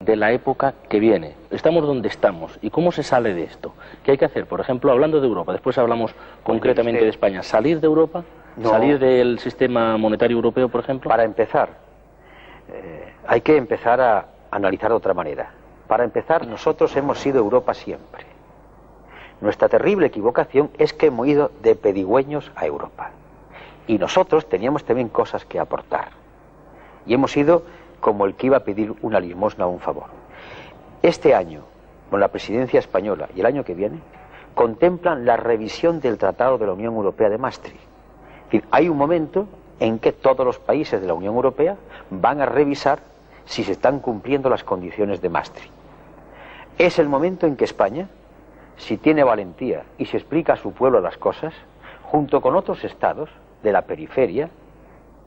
de la época que viene. Estamos donde estamos. ¿Y cómo se sale de esto? ¿Qué hay que hacer? Por ejemplo, hablando de Europa, después hablamos concretamente de España. ¿Salir de Europa? No. ¿Salir del sistema monetario europeo, por ejemplo? Para empezar, hay que empezar a analizar de otra manera. Para empezar, nosotros hemos sido Europa siempre. Nuestra terrible equivocación es que hemos ido de pedigüeños a Europa. Y nosotros teníamos también cosas que aportar. Y hemos ido como el que iba a pedir una limosna o un favor. Este año, con la presidencia española y el año que viene, contemplan la revisión del Tratado de la Unión Europea de Maastricht. Es decir, hay un momento en que todos los países de la Unión Europea van a revisar si se están cumpliendo las condiciones de Maastricht. Es el momento en que España, si tiene valentía y se explica a su pueblo las cosas, junto con otros estados de la periferia,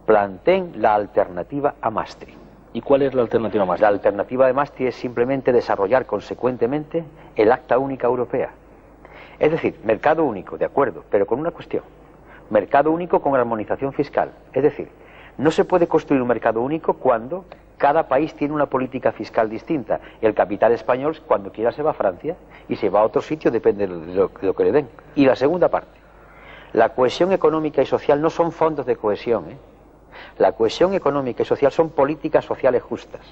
planteen la alternativa a Maastricht. ¿Y cuál es la alternativa a Maastricht? La alternativa de Maastricht es simplemente desarrollar consecuentemente el Acta Única Europea. Es decir, mercado único, de acuerdo, pero con una cuestión. Mercado único con armonización fiscal. Es decir, no se puede construir un mercado único cuando cada país tiene una política fiscal distinta. El capital español, cuando quiera, se va a Francia y se va a otro sitio, depende de lo que le den. Y la segunda parte, la cohesión económica y social no son fondos de cohesión, La cohesión económica y social son políticas sociales justas.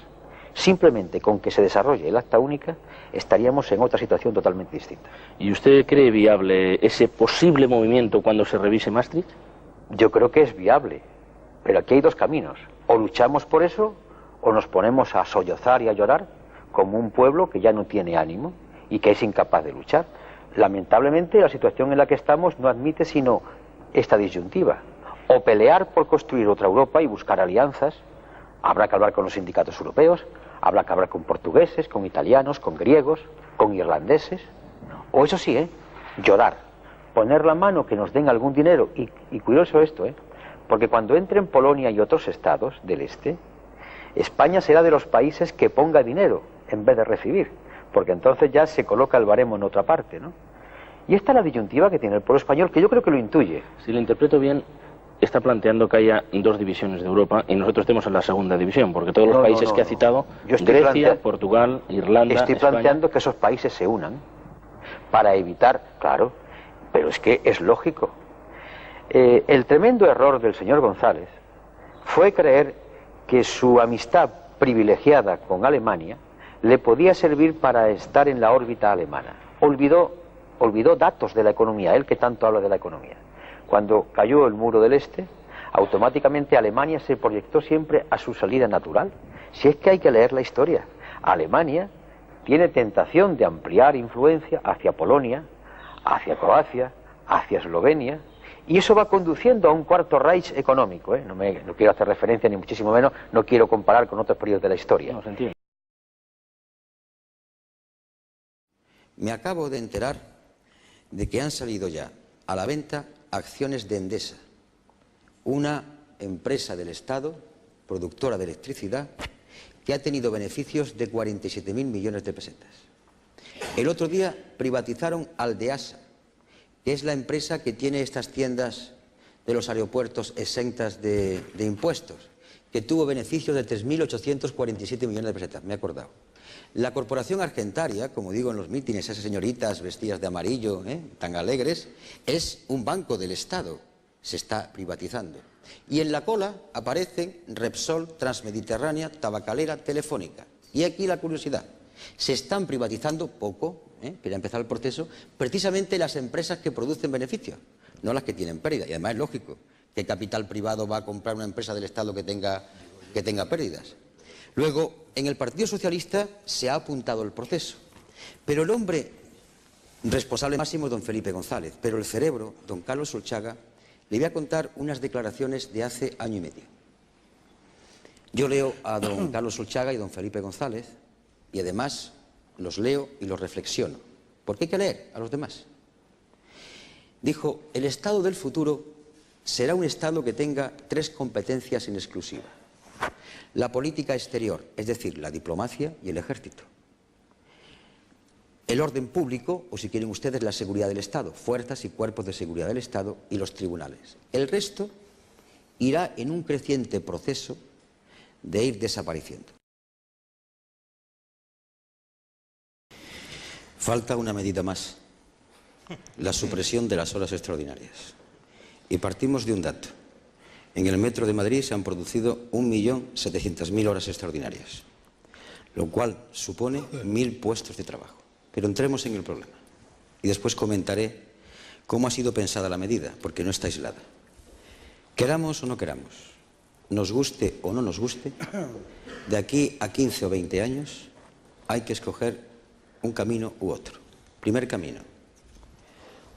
Simplemente con que se desarrolle el Acta Única estaríamos en otra situación totalmente distinta. ¿Y usted cree viable ese posible movimiento cuando se revise Maastricht? Yo creo que es viable, pero aquí hay dos caminos. O luchamos por eso, o nos ponemos a sollozar y a llorar como un pueblo que ya no tiene ánimo y que es incapaz de luchar. Lamentablemente la situación en la que estamos no admite sino esta disyuntiva. O pelear por construir otra Europa y buscar alianzas. Habrá que hablar con los sindicatos europeos, habrá que hablar con portugueses, con italianos, con griegos, con irlandeses. O eso sí, llorar, poner la mano que nos den algún dinero. Y curioso esto, porque cuando entren Polonia y otros estados del este, España será de los países que ponga dinero en vez de recibir, porque entonces ya se coloca el baremo en otra parte, ¿no? Y esta es la disyuntiva que tiene el pueblo español, que yo creo que lo intuye. Si lo interpreto bien, está planteando que haya dos divisiones de Europa y nosotros estemos en la segunda división, porque todos los países que ha citado, Grecia, Portugal, Irlanda, estoy planteando que esos países se unan para evitar, claro, pero es que es lógico. El tremendo error del señor González fue creer que su amistad privilegiada con Alemania le podía servir para estar en la órbita alemana. Olvidó datos de la economía, él que tanto habla de la economía. Cuando cayó el muro del este, automáticamente Alemania se proyectó siempre a su salida natural. Si es que hay que leer la historia. Alemania tiene tentación de ampliar influencia hacia Polonia, hacia Croacia, hacia Eslovenia, y eso va conduciendo a un cuarto Reich económico. No quiero hacer referencia, ni muchísimo menos, no quiero comparar con otros periodos de la historia. No, se entiende. Me acabo de enterar de que han salido ya a la venta acciones de Endesa, una empresa del Estado, productora de electricidad, que ha tenido beneficios de 47.000 millones de pesetas. El otro día privatizaron Aldeasa, que es la empresa que tiene estas tiendas de los aeropuertos exentas de impuestos, que tuvo beneficios de 3.847 millones de pesetas, me he acordado. La Corporación Argentaria, como digo en los mítines, esas señoritas vestidas de amarillo, tan alegres, es un banco del Estado, se está privatizando. Y en la cola aparecen Repsol, Transmediterránea, Tabacalera, Telefónica. Y aquí la curiosidad, se están privatizando poco, que ya ha empezado el proceso, precisamente las empresas que producen beneficios, no las que tienen pérdida. Y además es lógico, ¿qué capital privado va a comprar una empresa del Estado que tenga pérdidas? Luego, en el Partido Socialista se ha apuntado el proceso, pero el hombre responsable máximo es don Felipe González, pero el cerebro, don Carlos Solchaga, le voy a contar unas declaraciones de hace año y medio. Yo leo a don Carlos Solchaga y don Felipe González y además los leo y los reflexiono, porque hay que leer a los demás. Dijo, el Estado del futuro será un Estado que tenga tres competencias en exclusiva. La política exterior, es decir, la diplomacia y el ejército. El orden público, o si quieren ustedes, la seguridad del Estado, fuerzas y cuerpos de seguridad del Estado y los tribunales. El resto irá en un creciente proceso de ir desapareciendo. Falta una medida más, la supresión de las horas extraordinarias. Y partimos de un dato. En el Metro de Madrid se han producido 1.700.000 horas extraordinarias, lo cual supone 1.000 puestos de trabajo. Pero entremos en el problema y después comentaré cómo ha sido pensada la medida, porque no está aislada. Queramos o no queramos, nos guste o no nos guste, de aquí a 15 o 20 años hay que escoger un camino u otro. Primer camino,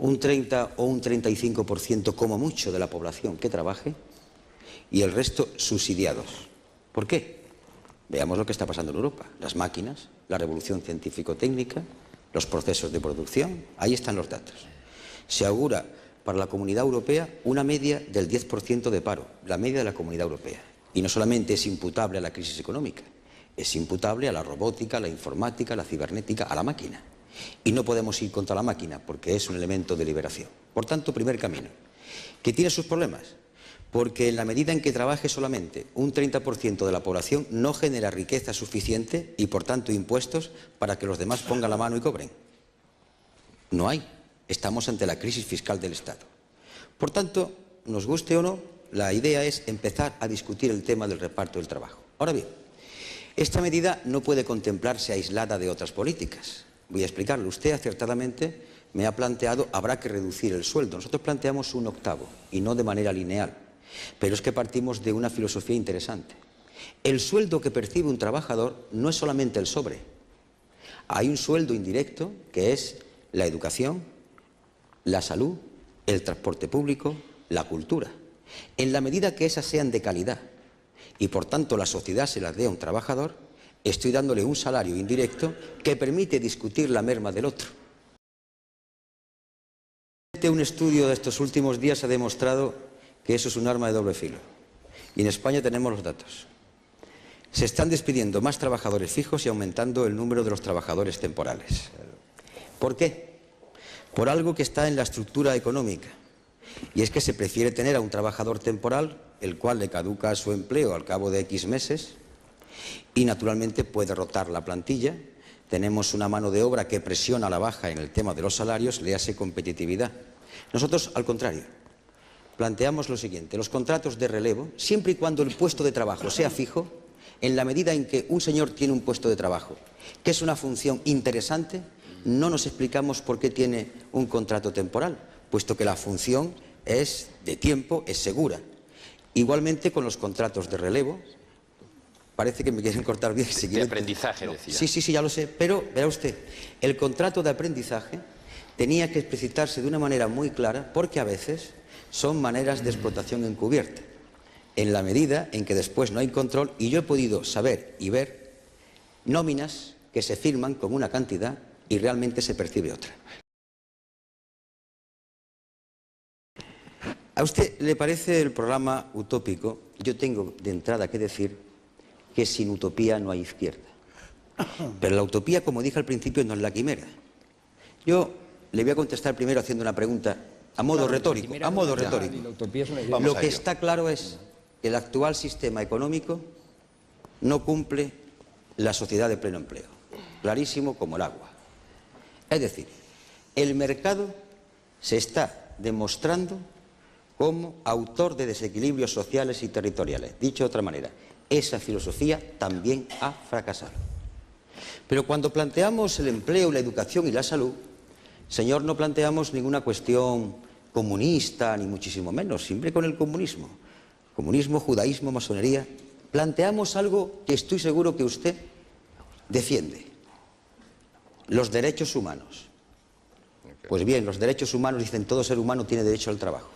un 30 o un 35% como mucho de la población que trabaje y el resto subsidiados. ¿Por qué? Veamos lo que está pasando en Europa. Las máquinas, la revolución científico-técnica, los procesos de producción, ahí están los datos. Se augura para la Comunidad Europea una media del 10% de paro, la media de la Comunidad Europea. Y no solamente es imputable a la crisis económica, es imputable a la robótica, a la informática, a la cibernética, a la máquina. Y no podemos ir contra la máquina porque es un elemento de liberación. Por tanto, primer camino, que tiene sus problemas, porque en la medida en que trabaje solamente un 30% de la población no genera riqueza suficiente y, por tanto, impuestos para que los demás pongan la mano y cobren. No hay. Estamos ante la crisis fiscal del Estado. Por tanto, nos guste o no, la idea es empezar a discutir el tema del reparto del trabajo. Ahora bien, esta medida no puede contemplarse aislada de otras políticas. Voy a explicarlo. Usted acertadamente me ha planteado habrá que reducir el sueldo. Nosotros planteamos un octavo y no de manera lineal. Pero es que partimos de una filosofía interesante. El sueldo que percibe un trabajador no es solamente el sobre. Hay un sueldo indirecto que es la educación, la salud, el transporte público, la cultura. En la medida que esas sean de calidad y por tanto la sociedad se las dé a un trabajador, estoy dándole un salario indirecto que permite discutir la merma del otro. Un estudio de estos últimos días ha demostrado que eso es un arma de doble filo. Y en España tenemos los datos. Se están despidiendo más trabajadores fijos y aumentando el número de los trabajadores temporales. ¿Por qué? Por algo que está en la estructura económica. Y es que se prefiere tener a un trabajador temporal, el cual le caduca su empleo al cabo de X meses, y naturalmente puede rotar la plantilla. Tenemos una mano de obra que presiona a la baja en el tema de los salarios, léase competitividad. Nosotros, al contrario, planteamos lo siguiente: los contratos de relevo, siempre y cuando el puesto de trabajo sea fijo, en la medida en que un señor tiene un puesto de trabajo, que es una función interesante, no nos explicamos por qué tiene un contrato temporal, puesto que la función es de tiempo, es segura. Igualmente con los contratos de relevo, parece que me quieren cortar bien. Si de aprendizaje, decía. Sí, ya lo sé, pero verá usted, el contrato de aprendizaje tenía que explicitarse de una manera muy clara, porque a veces son maneras de explotación encubierta, en la medida en que después no hay control, y yo he podido saber y ver nóminas que se firman con una cantidad y realmente se percibe otra. ¿A usted le parece el programa utópico? Yo tengo de entrada que decir que sin utopía no hay izquierda. Pero la utopía, como dije al principio, no es la quimera. Yo le voy a contestar primero haciendo una pregunta a modo retórico. Lo que está claro es que el actual sistema económico no cumple la sociedad de pleno empleo. Clarísimo como el agua. Es decir, el mercado se está demostrando como autor de desequilibrios sociales y territoriales. Dicho de otra manera, esa filosofía también ha fracasado. Pero cuando planteamos el empleo, la educación y la salud, señor, no planteamos ninguna cuestión comunista, ni muchísimo menos, siempre con el comunismo. Comunismo, judaísmo, masonería. Planteamos algo que estoy seguro que usted defiende: los derechos humanos. Pues bien, los derechos humanos dicen todo ser humano tiene derecho al trabajo.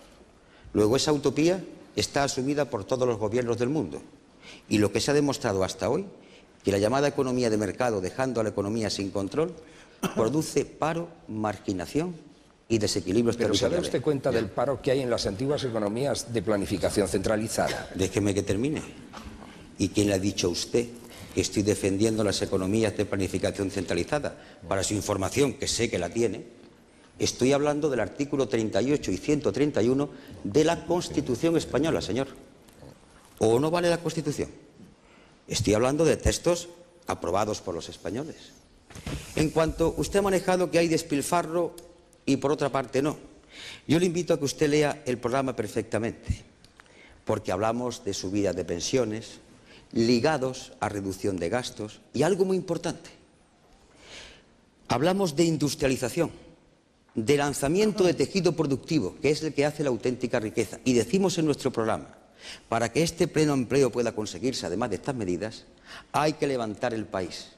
Luego, esa utopía está asumida por todos los gobiernos del mundo. Y lo que se ha demostrado hasta hoy, que la llamada economía de mercado, dejando a la economía sin control, produce paro, marginación y desequilibrios territoriales. ¿Pero se da usted cuenta del paro que hay en las antiguas economías de planificación centralizada? Déjeme que termine. ¿Y quién le ha dicho a usted que estoy defendiendo las economías de planificación centralizada? Para su información, que sé que la tiene, estoy hablando del artículo 38 y 131 de la Constitución española, señor. ¿O no vale la Constitución? Estoy hablando de textos aprobados por los españoles. En cuanto usted ha manejado que hay despilfarro y por otra parte no, yo le invito a que usted lea el programa perfectamente, porque hablamos de subida de pensiones, ligados a reducción de gastos y algo muy importante. Hablamos de industrialización, de lanzamiento de tejido productivo, que es el que hace la auténtica riqueza. Y decimos en nuestro programa, para que este pleno empleo pueda conseguirse, además de estas medidas, hay que levantar el país,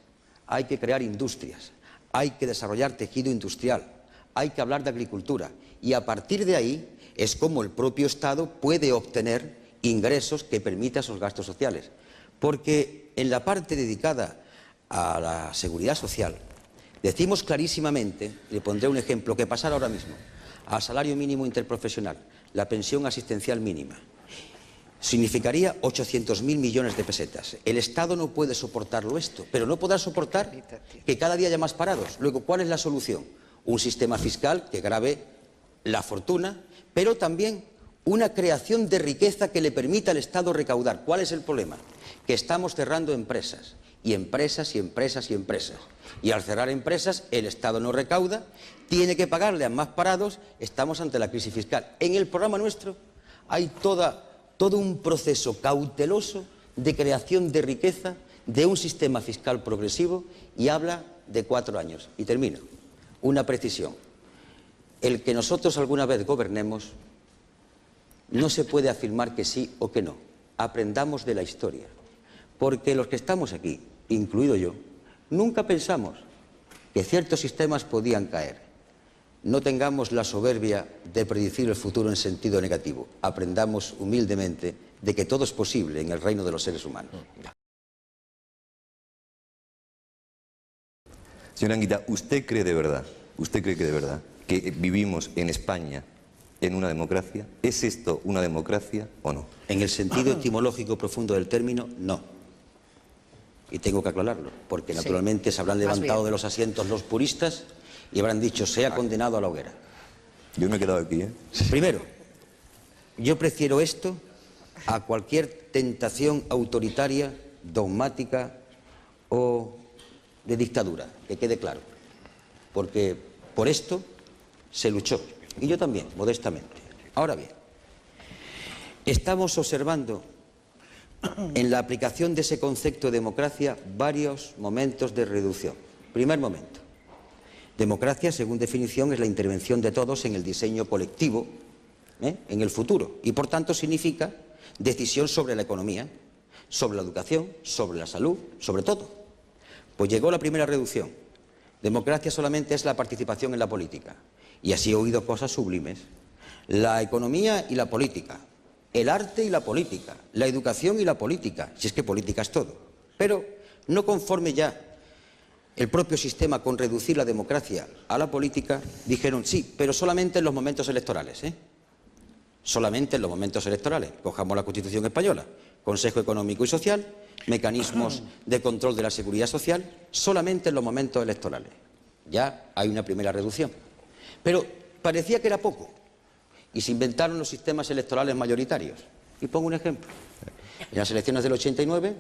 hay que crear industrias, hay que desarrollar tejido industrial, hay que hablar de agricultura. Y a partir de ahí es como el propio Estado puede obtener ingresos que permitan esos gastos sociales. Porque en la parte dedicada a la seguridad social, decimos clarísimamente, le pondré un ejemplo, que pasar ahora mismo al salario mínimo interprofesional, la pensión asistencial mínima, significaría 800.000 millones de pesetas. El Estado no puede soportarlo esto, pero no podrá soportar que cada día haya más parados. Luego, ¿cuál es la solución? Un sistema fiscal que grave la fortuna, pero también una creación de riqueza que le permita al Estado recaudar. ¿Cuál es el problema? Que estamos cerrando empresas, y empresas, y empresas, y empresas. Y al cerrar empresas, el Estado no recauda, tiene que pagarle a más parados, estamos ante la crisis fiscal. En el programa nuestro hay todo un proceso cauteloso de creación de riqueza, de un sistema fiscal progresivo, y habla de 4 años. Y termino. Una precisión. El que nosotros alguna vez gobernemos, no se puede afirmar que sí o que no. Aprendamos de la historia. Porque los que estamos aquí, incluido yo, nunca pensamos que ciertos sistemas podían caer. No tengamos la soberbia de predecir el futuro en sentido negativo. Aprendamos humildemente de que todo es posible en el reino de los seres humanos. Señora Anguita, ¿usted cree que de verdad que vivimos en España en una democracia? ¿Es esto una democracia o no? En el sentido etimológico profundo del término, no. Y tengo que aclararlo, porque naturalmente se habrán levantado de los asientos los puristas y habrán dicho, sea condenado a la hoguera. Yo me he quedado aquí, ¿eh? Primero, yo prefiero esto a cualquier tentación autoritaria, dogmática o de dictadura, que quede claro. Porque por esto se luchó, y yo también, modestamente. Ahora bien, estamos observando en la aplicación de ese concepto de democracia varios momentos de reducción. Primer momento. Democracia, según definición, es la intervención de todos en el diseño colectivo, en el futuro. Y, por tanto, significa decisión sobre la economía, sobre la educación, sobre la salud, sobre todo. Pues llegó la primera reducción. Democracia solamente es la participación en la política. Y así he oído cosas sublimes. La economía y la política. El arte y la política, la educación y la política, si es que política es todo. Pero no conforme ya el propio sistema con reducir la democracia a la política, dijeron sí, pero solamente en los momentos electorales, ¿eh? Solamente en los momentos electorales. Cojamos la Constitución española, Consejo Económico y Social, mecanismos de control de la seguridad social, solamente en los momentos electorales. Ya hay una primera reducción. Pero parecía que era poco. Y se inventaron los sistemas electorales mayoritarios. Y pongo un ejemplo. En las elecciones del 89,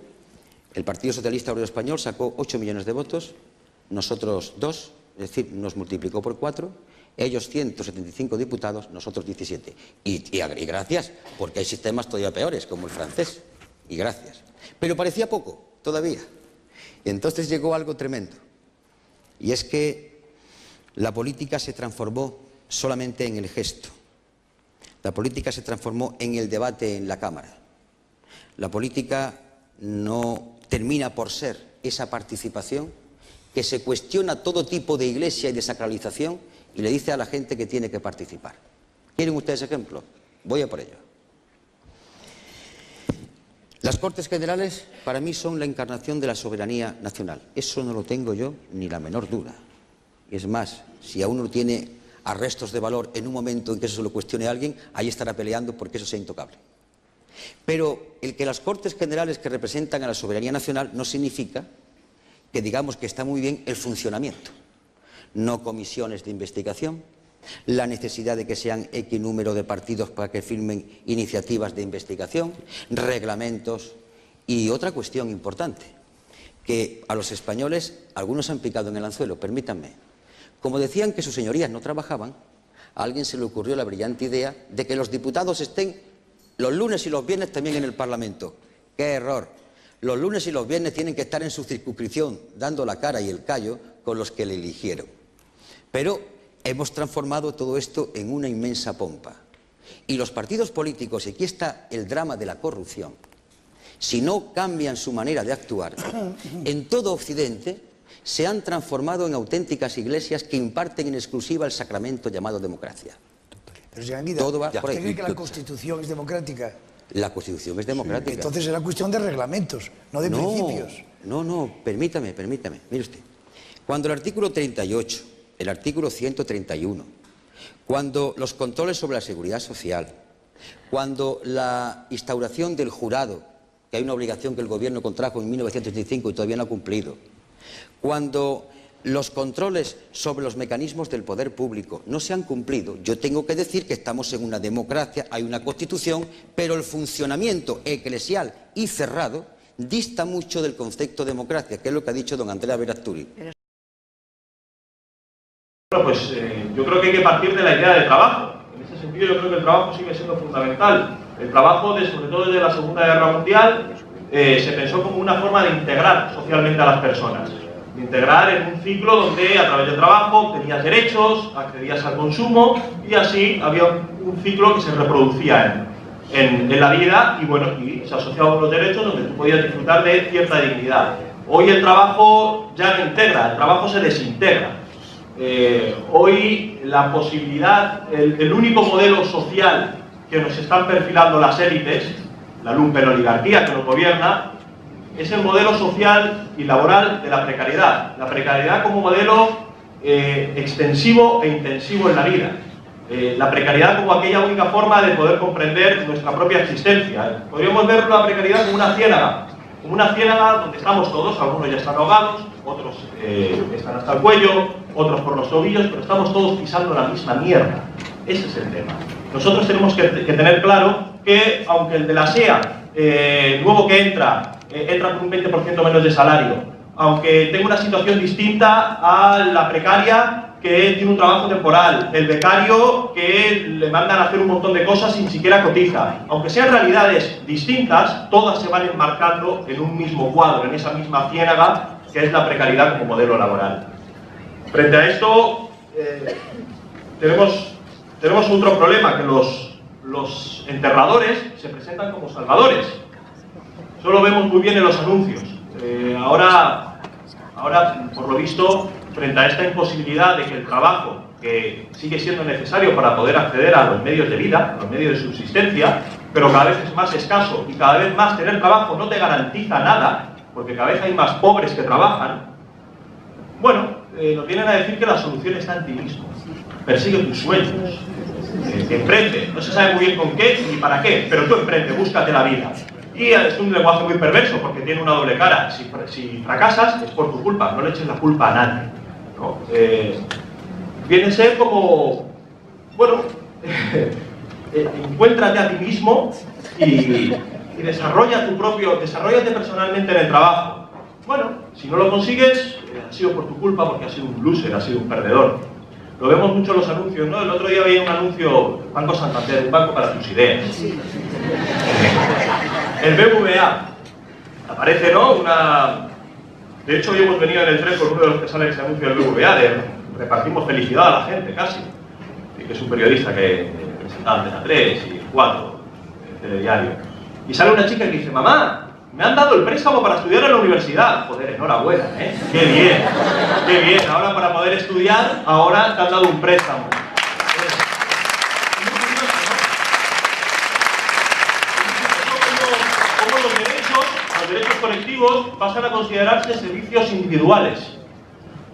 el Partido Socialista Obrero Español sacó 8 millones de votos, nosotros 2, es decir, nos multiplicó por 4, ellos 175 diputados, nosotros 17. Y gracias, porque hay sistemas todavía peores, como el francés. Y gracias. Pero parecía poco, todavía. Y entonces llegó algo tremendo. Y es que la política se transformó solamente en el gesto. La política se transformó en el debate en la Cámara. La política no termina por ser esa participación que se cuestiona todo tipo de iglesia y de sacralización y le dice a la gente que tiene que participar. ¿Quieren ustedes ejemplo? Voy a por ello. Las Cortes Generales para mí son la encarnación de la soberanía nacional. Eso no lo tengo yo ni la menor duda. Es más, si a uno tiene arrestos de valor en un momento en que eso se lo cuestione a alguien, ahí estará peleando porque eso sea intocable. Pero el que las Cortes Generales que representan a la soberanía nacional no significa que digamos que está muy bien el funcionamiento. No comisiones de investigación, la necesidad de que sean X número de partidos para que firmen iniciativas de investigación, reglamentos y otra cuestión importante, que a los españoles algunos han picado en el anzuelo, permítanme. Como decían que sus señorías no trabajaban, a alguien se le ocurrió la brillante idea de que los diputados estén los lunes y los viernes también en el Parlamento. ¡Qué error! Los lunes y los viernes tienen que estar en su circunscripción, dando la cara y el callo con los que le eligieron. Pero hemos transformado todo esto en una inmensa pompa. Y los partidos políticos, y aquí está el drama de la corrupción, si no cambian su manera de actuar, en todo Occidente se han transformado en auténticas iglesias que imparten en exclusiva el sacramento llamado democracia. Pero señor Anguita, Todo va por ahí. ¿usted cree que la Constitución es democrática? La Constitución es democrática. Entonces será cuestión de reglamentos, no de principios. No, permítame. Mire usted, cuando el artículo 38, el artículo 131, cuando los controles sobre la seguridad social, cuando la instauración del jurado, que hay una obligación que el Gobierno contrajo en 1985 y todavía no ha cumplido, cuando los controles sobre los mecanismos del poder público no se han cumplido, yo tengo que decir que estamos en una democracia, hay una Constitución, pero el funcionamiento eclesial y cerrado dista mucho del concepto de democracia, que es lo que ha dicho don Andrea Verasturi. Bueno, pues yo creo que hay que partir de la idea de trabajo. En ese sentido yo creo que el trabajo sigue siendo fundamental. El trabajo, sobre todo desde la Segunda Guerra Mundial, se pensó como una forma de integrar socialmente a las personas. De integrar en un ciclo donde a través del trabajo tenías derechos, accedías al consumo y así había un ciclo que se reproducía en la vida y bueno, y se asociaba con los derechos donde tú podías disfrutar de cierta dignidad. Hoy el trabajo ya no integra, el trabajo se desintegra. Hoy la posibilidad, el único modelo social que nos están perfilando las élites, la lumpenoligarquía que nos gobierna, es el modelo social y laboral de la precariedad. La precariedad como modelo extensivo e intensivo en la vida. La precariedad como aquella única forma de poder comprender nuestra propia existencia. Podríamos ver la precariedad como una ciénaga donde estamos todos, algunos ya están ahogados, otros están hasta el cuello, otros por los tobillos, pero estamos todos pisando la misma mierda. Ese es el tema. Nosotros tenemos que tener claro que, aunque el de la SEA, nuevo que entra con un 20% menos de salario, aunque tenga una situación distinta a la precaria que tiene un trabajo temporal, el becario que le mandan a hacer un montón de cosas sin siquiera cotiza, aunque sean realidades distintas, todas se van enmarcando en un mismo cuadro, en esa misma ciénaga que es la precariedad como modelo laboral. Frente a esto, tenemos otro problema, que los enterradores se presentan como salvadores. Eso lo vemos muy bien en los anuncios. Ahora, por lo visto, frente a esta imposibilidad de que el trabajo, que sigue siendo necesario para poder acceder a los medios de vida, a los medios de subsistencia, pero cada vez es más escaso y cada vez más tener trabajo no te garantiza nada, porque cada vez hay más pobres que trabajan, bueno, nos vienen a decir que la solución está en ti mismo. Persigue tus sueños, emprende, no se sabe muy bien con qué ni para qué, pero tú emprende, búscate la vida. Y es un lenguaje muy perverso porque tiene una doble cara. Si fracasas es por tu culpa, no le eches la culpa a nadie, ¿no? Viene a ser como, bueno, encuéntrate a ti mismo y desarrollate personalmente en el trabajo. Bueno, si no lo consigues, ha sido por tu culpa porque has sido un loser, has sido un perdedor. Lo vemos mucho en los anuncios, ¿no? El otro día veía un anuncio, Banco Santander, un banco para tus ideas. El BBVA, aparece, ¿no? De hecho, hoy hemos venido en el tren con uno de los que sale ese anuncio del BBVA, repartimos felicidad a la gente, casi. Y que es un periodista que presenta Antena 3 y 4, el telediario. Y sale una chica y dice, mamá, me han dado el préstamo para estudiar en la universidad. Joder, enhorabuena, ¿eh? Qué bien, qué bien. Ahora para poder estudiar, ahora te han dado un préstamo. Los derechos colectivos pasan a considerarse servicios individuales,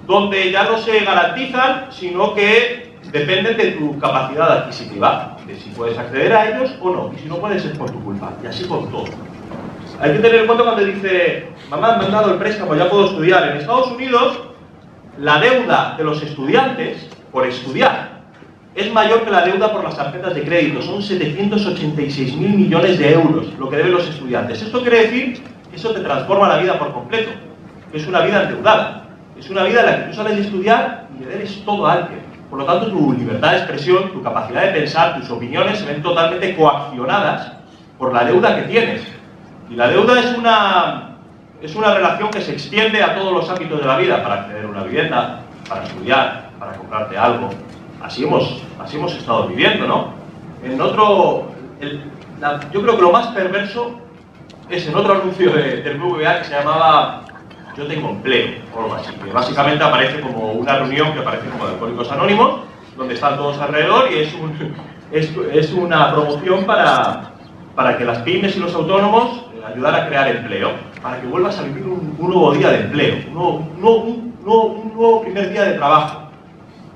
donde ya no se garantizan, sino que dependen de tu capacidad adquisitiva, de si puedes acceder a ellos o no, y si no puedes es por tu culpa, y así con todo. Hay que tener en cuenta cuando dice, mamá, me han dado el préstamo, ya puedo estudiar. En Estados Unidos, la deuda de los estudiantes por estudiar es mayor que la deuda por las tarjetas de crédito. Son 786.000 millones de euros lo que deben los estudiantes. Esto quiere decir que eso te transforma la vida por completo. que es una vida endeudada. Es una vida en la que tú sales de estudiar y le debes todo a alguien. Por lo tanto, tu libertad de expresión, tu capacidad de pensar, tus opiniones se ven totalmente coaccionadas por la deuda que tienes. Y la deuda es una relación que se extiende a todos los ámbitos de la vida, para acceder a una vivienda, para estudiar, para comprarte algo. Así hemos estado viviendo, ¿no? Yo creo que lo más perverso es en otro anuncio del BBVA que se llamaba Yo tengo empleo, o algo así, que básicamente aparece como una reunión que parece como de Alcohólicos Anónimos, donde están todos alrededor y es una promoción para que las pymes y los autónomos ayudar a crear empleo, para que vuelvas a vivir un nuevo día de empleo, un nuevo primer día de trabajo.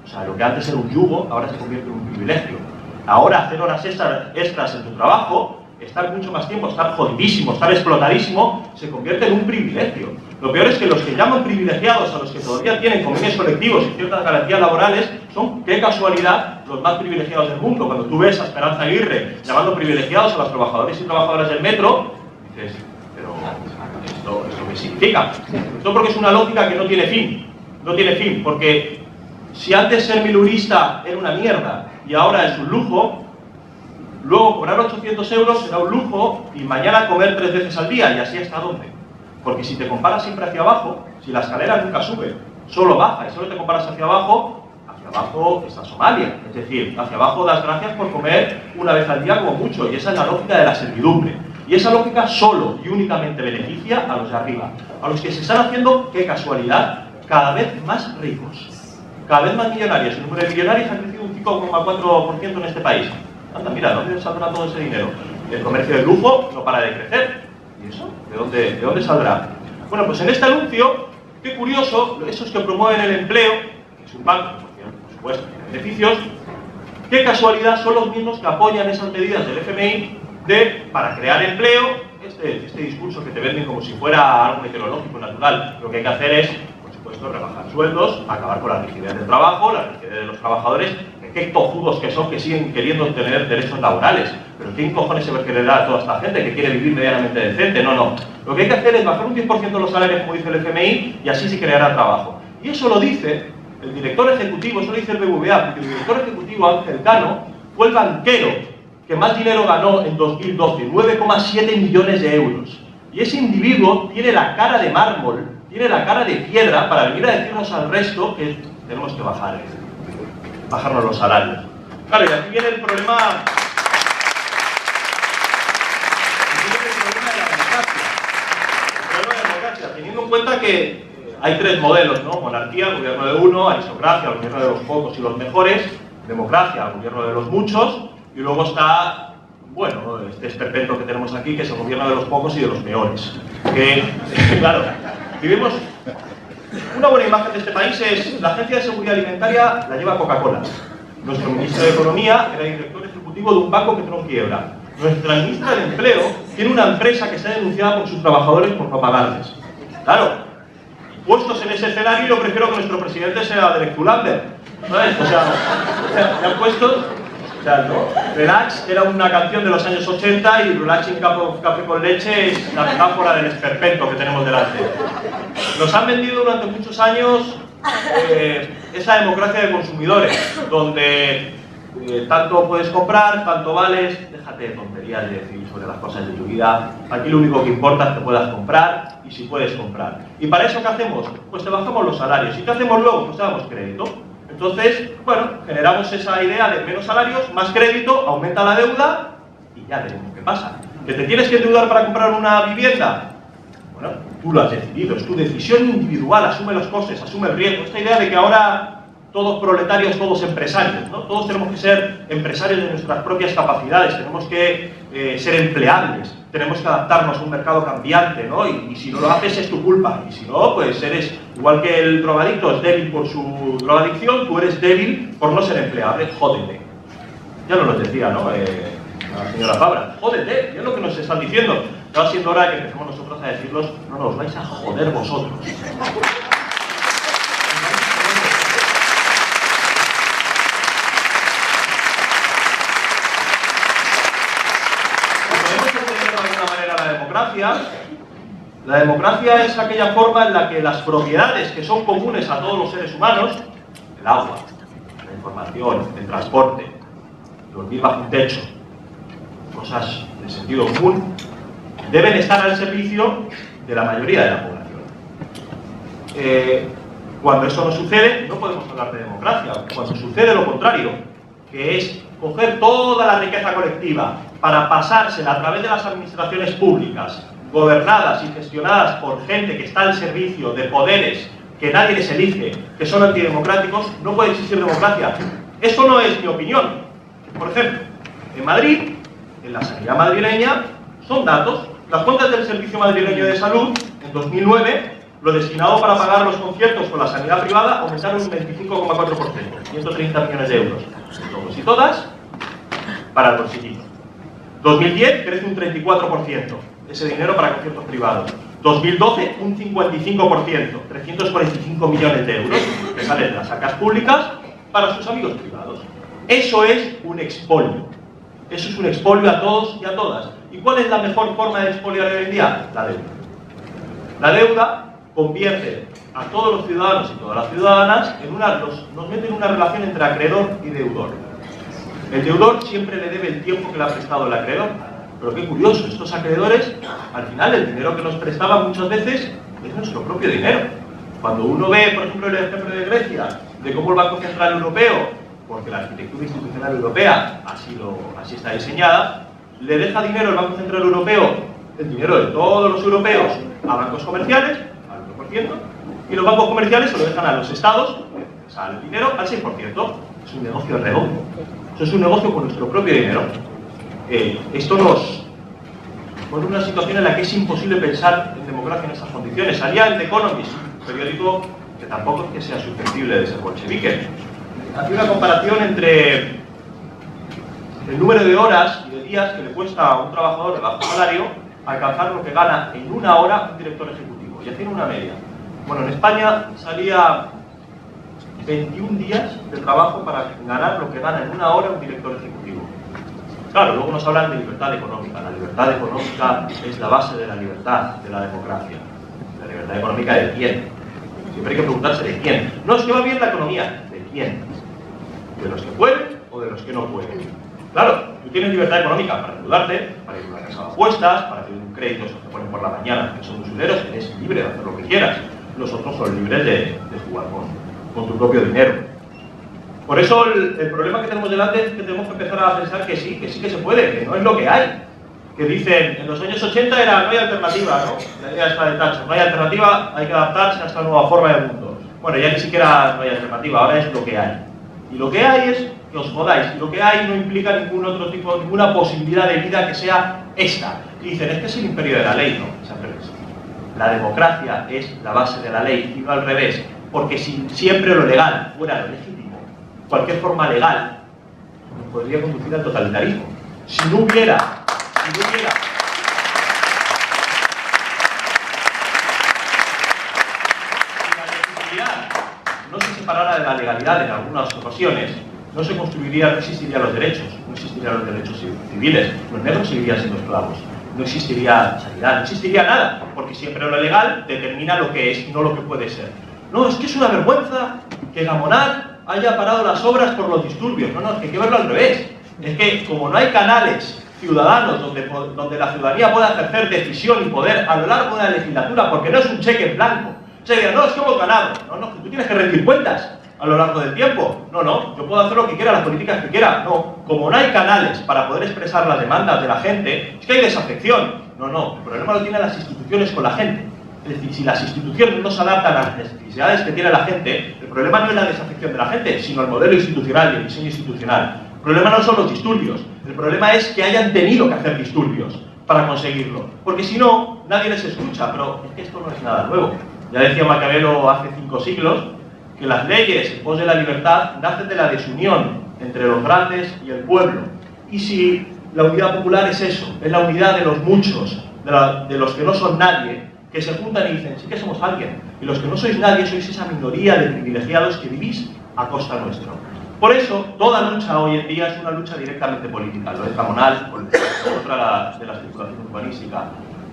O sea, lo que antes era un yugo, ahora se convierte en un privilegio. Ahora hacer horas extras en tu trabajo, estar mucho más tiempo, estar jodidísimo, estar explotadísimo, se convierte en un privilegio. Lo peor es que los que llaman privilegiados a los que todavía tienen convenios colectivos y ciertas garantías laborales son, qué casualidad, los más privilegiados del mundo. Cuando tú ves a Esperanza Aguirre llamando privilegiados a los trabajadores y trabajadoras del metro, dices, pero ¿esto qué significa? Esto porque es una lógica que no tiene fin. No tiene fin, porque si antes ser milurista era una mierda y ahora es un lujo, luego cobrar 800 euros será un lujo y mañana comer 3 veces al día, y así hasta dónde. Porque si te comparas siempre hacia abajo, si la escalera nunca sube, solo baja, y solo te comparas hacia abajo está Somalia. Es decir, hacia abajo das gracias por comer una vez al día como mucho, y esa es la lógica de la servidumbre. Y esa lógica solo y únicamente beneficia a los de arriba, a los que se están haciendo, qué casualidad, cada vez más ricos, cada vez más millonarios. El número de millonarios ha crecido un 5,4% en este país. Anda, mira, ¿dónde saldrá todo ese dinero? El comercio del lujo no para de crecer. ¿Y eso? ¿De dónde saldrá? Bueno, pues en este anuncio, qué curioso, esos que promueven el empleo, que es un banco, por supuesto, tiene beneficios, qué casualidad son los mismos que apoyan esas medidas del FMI para crear empleo, este discurso que te venden como si fuera algo meteorológico, natural. Lo que hay que hacer es, por supuesto, rebajar sueldos, acabar con la rigidez del trabajo, la rigidez de los trabajadores. Qué tojudos que son, que siguen queriendo tener derechos laborales. Pero ¿quién cojones se va a querer dar a toda esta gente que quiere vivir medianamente decente? No. Lo que hay que hacer es bajar un 10% los salarios, como dice el FMI, y así se creará trabajo. Y eso lo dice el director ejecutivo, eso lo dice el BBVA, porque el director ejecutivo, Ángel Cano, fue el banquero que más dinero ganó en 2012, 9,7 millones de euros. Y ese individuo tiene la cara de mármol, tiene la cara de piedra para venir a decirnos al resto que tenemos que bajarnos los salarios. Claro, y aquí viene el problema. De la democracia. El problema de la democracia, teniendo en cuenta que hay 3 modelos, ¿no? Monarquía, el gobierno de uno; aristocracia, el gobierno de los pocos y los mejores; democracia, el gobierno de los muchos; y luego está, bueno, este esperpento que tenemos aquí, que es el gobierno de los pocos y de los peores. Que, claro, vivimos. Una buena imagen de este país es la Agencia de Seguridad Alimentaria la lleva Coca-Cola. Nuestro ministro de Economía era director ejecutivo de un banco que entró en quiebra. Nuestra ministra de Empleo tiene una empresa que está denunciada por sus trabajadores por no pagarles. Claro, puestos en ese escenario, yo prefiero que nuestro presidente sea Derek Zulander, ¿sabes? O sea, ya puestos. O sea, ¿no? Relax era una canción de los años 80 y Relaxing Café con Leche es la metáfora del esperpento que tenemos delante. Nos han vendido durante muchos años esa democracia de consumidores, donde tanto puedes comprar, tanto vales. Déjate de tonterías de decir sobre las cosas de tu vida. Aquí lo único que importa es que puedas comprar y si puedes comprar. ¿Y para eso qué hacemos? Pues te bajamos los salarios. ¿Y qué hacemos luego? Pues te damos crédito. Entonces, bueno, generamos esa idea de menos salarios, más crédito, aumenta la deuda y ya veremos qué pasa. ¿Que te tienes que endeudar para comprar una vivienda? Bueno, tú lo has decidido, es tu decisión individual, asume los costes, asume el riesgo. Esta idea de que ahora todos proletarios, todos empresarios, ¿no? Todos tenemos que ser empresarios de nuestras propias capacidades, tenemos que ser empleables, tenemos que adaptarnos a un mercado cambiante, ¿no? Y si no lo haces es tu culpa, y si no, pues eres, igual que el drogadicto es débil por su drogadicción, tú eres débil por no ser empleable, jódete. Ya nos lo decía, ¿no? La señora Fabra, jódete, es lo que nos están diciendo. Ya va siendo hora que empecemos nosotros a decirlos, no nos vais a joder vosotros. La democracia es aquella forma en la que las propiedades que son comunes a todos los seres humanos, el agua, la información, el transporte, dormir bajo un techo, cosas de sentido común, deben estar al servicio de la mayoría de la población. Cuando eso no sucede, no podemos hablar de democracia. Cuando sucede lo contrario, que es coger toda la riqueza colectiva para pasársela a través de las administraciones públicas, gobernadas y gestionadas por gente que está al servicio de poderes que nadie les elige, que son antidemocráticos, no puede existir democracia. Eso no es mi opinión. Por ejemplo, en Madrid, en la sanidad madrileña, son datos. Las cuentas del Servicio Madrileño de Salud, en 2009, lo destinado para pagar los conciertos con la sanidad privada aumentaron un 25,4%, 130 millones de euros. Todos y todas, para el bolsillito. 2010 crece un 34%, ese dinero para conciertos privados. 2012, un 55%, 345 millones de euros, que salen de las arcas públicas para sus amigos privados. Eso es un expolio. Eso es un expolio a todos y a todas. ¿Y cuál es la mejor forma de expoliar hoy en día? La deuda. La deuda convierte a todos los ciudadanos y todas las ciudadanas en nos mete en una relación entre acreedor y deudor. El deudor siempre le debe el tiempo que le ha prestado el acreedor. Pero qué curioso, estos acreedores, al final el dinero que nos prestaban muchas veces es nuestro propio dinero. Cuando uno ve, por ejemplo, el ejemplo de Grecia, de cómo el Banco Central Europeo, porque la arquitectura institucional europea así está diseñada, le deja dinero el Banco Central Europeo, el dinero de todos los europeos, a bancos comerciales, al 1%, y los bancos comerciales se lo dejan a los estados, que sale el dinero al 6%. Es un negocio redondo. Eso es un negocio con nuestro propio dinero. Esto nos pone en una situación en la que es imposible pensar en democracia en estas condiciones. Salía el The Economist, un periódico que tampoco es que sea susceptible de ser bolchevique. Hace una comparación entre el número de horas y de días que le cuesta a un trabajador de bajo salario alcanzar lo que gana en una hora un director ejecutivo, y hacía una media. Bueno, en España salía 21 días de trabajo para ganar lo que gana en una hora un director ejecutivo. Claro, luego nos hablan de libertad económica. La libertad económica es la base de la libertad, de la democracia. ¿La libertad económica de quién? Siempre hay que preguntarse de quién. No es que va bien la economía, ¿de quién? ¿De los que pueden o de los que no pueden? Claro, tú tienes libertad económica para endeudarte, para ir a una casa de apuestas, para pedir un crédito, esos que ponen por la mañana, que son usureros, eres libre de hacer lo que quieras. Los otros son libres de jugar con tu propio dinero. Por eso el problema que tenemos delante es que tenemos que empezar a pensar que sí que se puede, que no es lo que hay. Que dicen, en los años 80 no hay alternativa, ¿no? La idea está de Thatcher, no hay alternativa, hay que adaptarse a esta nueva forma del mundo. Bueno, ya ni siquiera no hay alternativa, ahora es lo que hay. Y lo que hay es que os jodáis, y lo que hay no implica ninguna posibilidad de vida que sea esta. Y dicen, es que es el imperio de la ley, no, es al revés. La democracia es la base de la ley, y no al revés, porque si siempre lo legal fuera lo legítimo, cualquier forma legal nos podría conducir al totalitarismo. Si no hubiera la legitimidad no se separara de la legalidad en algunas ocasiones, no existirían los derechos, no existirían los derechos civiles, los negros seguirían siendo esclavos, no existiría sanidad, no existiría nada, porque siempre lo legal determina lo que es y no lo que puede ser. No, es que es una vergüenza que Gamonal haya parado las obras por los disturbios. No, es que hay que verlo al revés. Es que como no hay canales ciudadanos donde la ciudadanía pueda ejercer decisión y poder a lo largo de una legislatura, porque no es un cheque en blanco. O sea, no, es que hemos ganado. No, que tú tienes que rendir cuentas a lo largo del tiempo. No, yo puedo hacer lo que quiera, las políticas que quiera. No, como no hay canales para poder expresar las demandas de la gente, es que hay desafección. No, el problema lo tienen las instituciones con la gente. Es decir, si las instituciones no se adaptan a las necesidades que tiene la gente, el problema no es la desafección de la gente, sino el modelo institucional y el diseño institucional. El problema no son los disturbios, el problema es que hayan tenido que hacer disturbios para conseguirlo. Porque si no, nadie les escucha, pero es que esto no es nada nuevo. Ya decía Maquiavelo hace 5 siglos que las leyes en pos de la libertad nacen de la desunión entre los grandes y el pueblo. Y si la unidad popular es eso, es la unidad de los muchos, de los que no son nadie, que se juntan y dicen, sí que somos alguien, y los que no sois nadie sois esa minoría de privilegiados que vivís a costa nuestro. Por eso, toda lucha hoy en día es una lucha directamente política. Lo es Gamonal, otra de la circulación urbanística.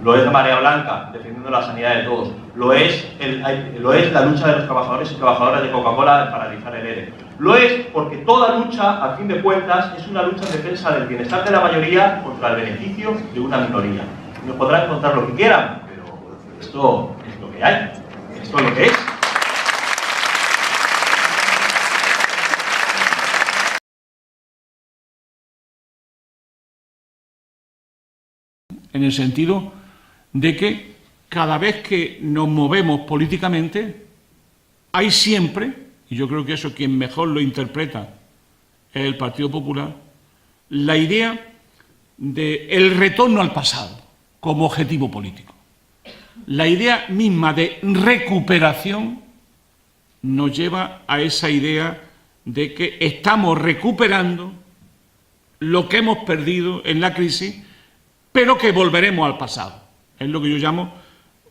lo es de Marea Blanca, defendiendo la sanidad de todos, lo es la lucha de los trabajadores y trabajadoras de Coca-Cola de paralizar el ERE. Lo es porque toda lucha, a fin de cuentas, es una lucha en defensa del bienestar de la mayoría contra el beneficio de una minoría. Nos podrán contar lo que quieran, pero esto es lo que hay, esto es lo que es. En el sentido de que cada vez que nos movemos políticamente, hay siempre, y yo creo que eso quien mejor lo interpreta es el Partido Popular, la idea del retorno al pasado como objetivo político. La idea misma de recuperación nos lleva a esa idea de que estamos recuperando lo que hemos perdido en la crisis, pero que volveremos al pasado. Es lo que yo llamo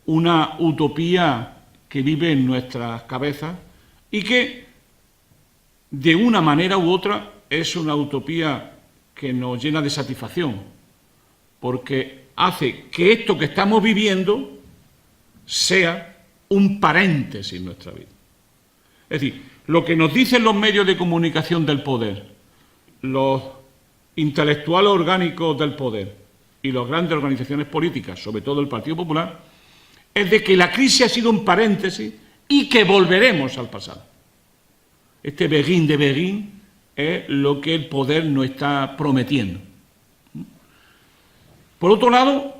una utopía que vive en nuestras cabezas y que, de una manera u otra, es una utopía que nos llena de satisfacción, porque hace que esto que estamos viviendo sea un paréntesis en nuestra vida. Es decir, lo que nos dicen los medios de comunicación del poder, los intelectuales orgánicos del poder y las grandes organizaciones políticas, sobre todo el Partido Popular, es de que la crisis ha sido un paréntesis y que volveremos al pasado. Este Begin de Begin es lo que el poder nos está prometiendo. Por otro lado,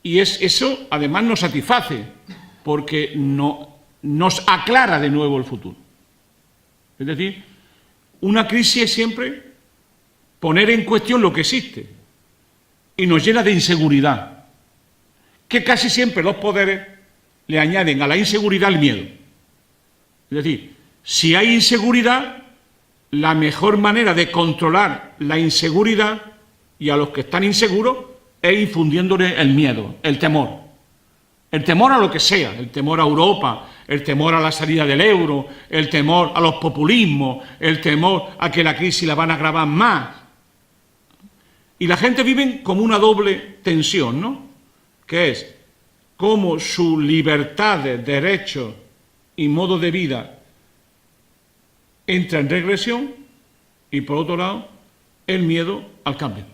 y eso además nos satisface, porque nos aclara de nuevo el futuro. Es decir, una crisis es siempre poner en cuestión lo que existe y nos llena de inseguridad, que casi siempre los poderes le añaden a la inseguridad el miedo. Es decir, si hay inseguridad, la mejor manera de controlar la inseguridad y a los que están inseguros es infundiéndole el miedo, el temor. El temor a lo que sea, el temor a Europa, el temor a la salida del euro, el temor a los populismos, el temor a que la crisis la van a agravar más. Y la gente vive como una doble tensión, ¿no? Que es cómo sus libertades, derechos y modo de vida entra en regresión y, por otro lado, el miedo al cambio.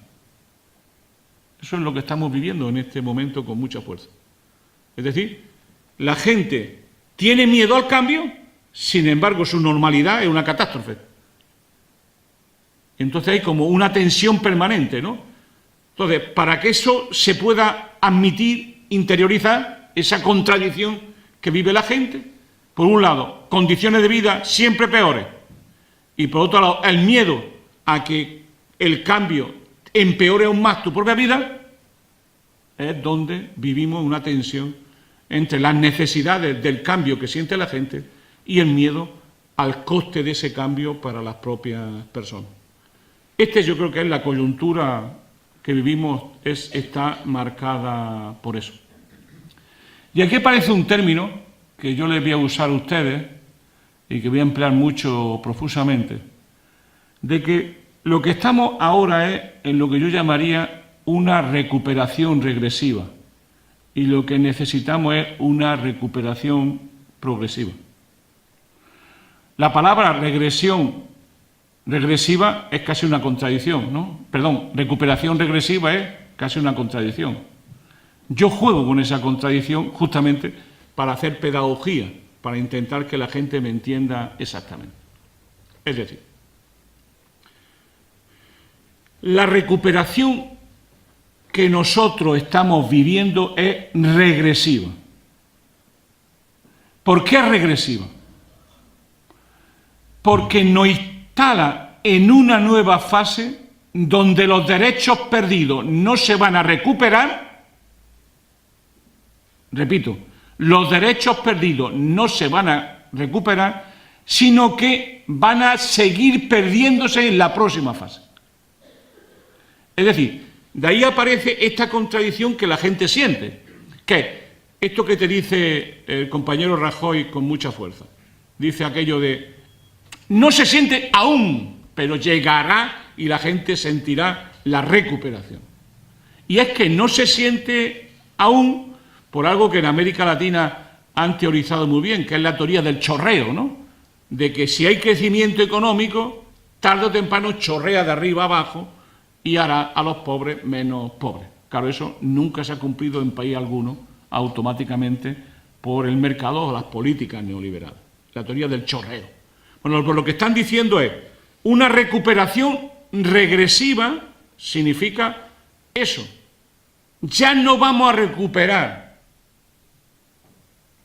Eso es lo que estamos viviendo en este momento con mucha fuerza. Es decir, la gente tiene miedo al cambio, sin embargo su normalidad es una catástrofe. Entonces hay como una tensión permanente, ¿no? Entonces, para que eso se pueda admitir, interiorizar, esa contradicción que vive la gente, por un lado, condiciones de vida siempre peores, y por otro lado, el miedo a que el cambio empeore aún más tu propia vida, es donde vivimos una tensión entre las necesidades del cambio que siente la gente y el miedo al coste de ese cambio para las propias personas. Yo creo que es la coyuntura que vivimos, está marcada por eso. Y aquí aparece un término que yo les voy a usar a ustedes y que voy a emplear mucho profusamente, de que lo que estamos ahora es en lo que yo llamaría una recuperación regresiva y lo que necesitamos es una recuperación progresiva. La palabra regresiva es casi una contradicción, ¿no? Perdón, recuperación regresiva es casi una contradicción. Yo juego con esa contradicción justamente para hacer pedagogía, para intentar que la gente me entienda exactamente. Es decir, la recuperación que nosotros estamos viviendo es regresiva. ¿Por qué es regresiva? Porque nos instala en una nueva fase donde los derechos perdidos no se van a recuperar. Repito, los derechos perdidos no se van a recuperar, sino que van a seguir perdiéndose en la próxima fase. Es decir, de ahí aparece esta contradicción que la gente siente, que esto que te dice el compañero Rajoy con mucha fuerza, dice aquello de no se siente aún, pero llegará y la gente sentirá la recuperación. Y es que no se siente aún por algo que en América Latina han teorizado muy bien, que es la teoría del chorreo, ¿no? De que si hay crecimiento económico, tarde o temprano chorrea de arriba abajo y hará a los pobres menos pobres. Claro, eso nunca se ha cumplido en país alguno automáticamente por el mercado o las políticas neoliberales. La teoría del chorreo. Bueno, pues lo que están diciendo es una recuperación regresiva significa eso. Ya no vamos a recuperar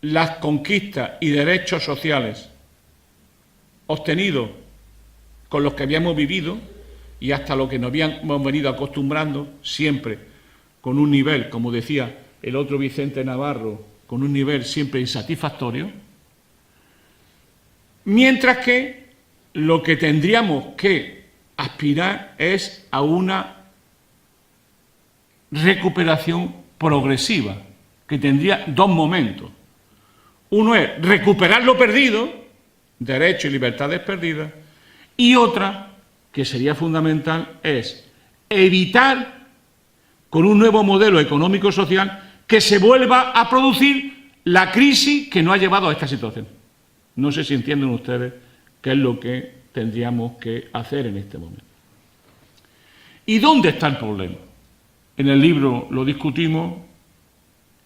las conquistas y derechos sociales obtenidos con los que habíamos vivido y hasta lo que nos habíamos venido acostumbrando siempre con un nivel, como decía el otro Vicente Navarro, con un nivel siempre insatisfactorio, mientras que lo que tendríamos que aspirar es a una recuperación progresiva, que tendría dos momentos. Uno es recuperar lo perdido, derechos y libertades perdidas, y otra, que sería fundamental, es evitar, con un nuevo modelo económico-social, que se vuelva a producir la crisis que nos ha llevado a esta situación. No sé si entienden ustedes qué es lo que tendríamos que hacer en este momento. ¿Y dónde está el problema? En el libro lo discutimos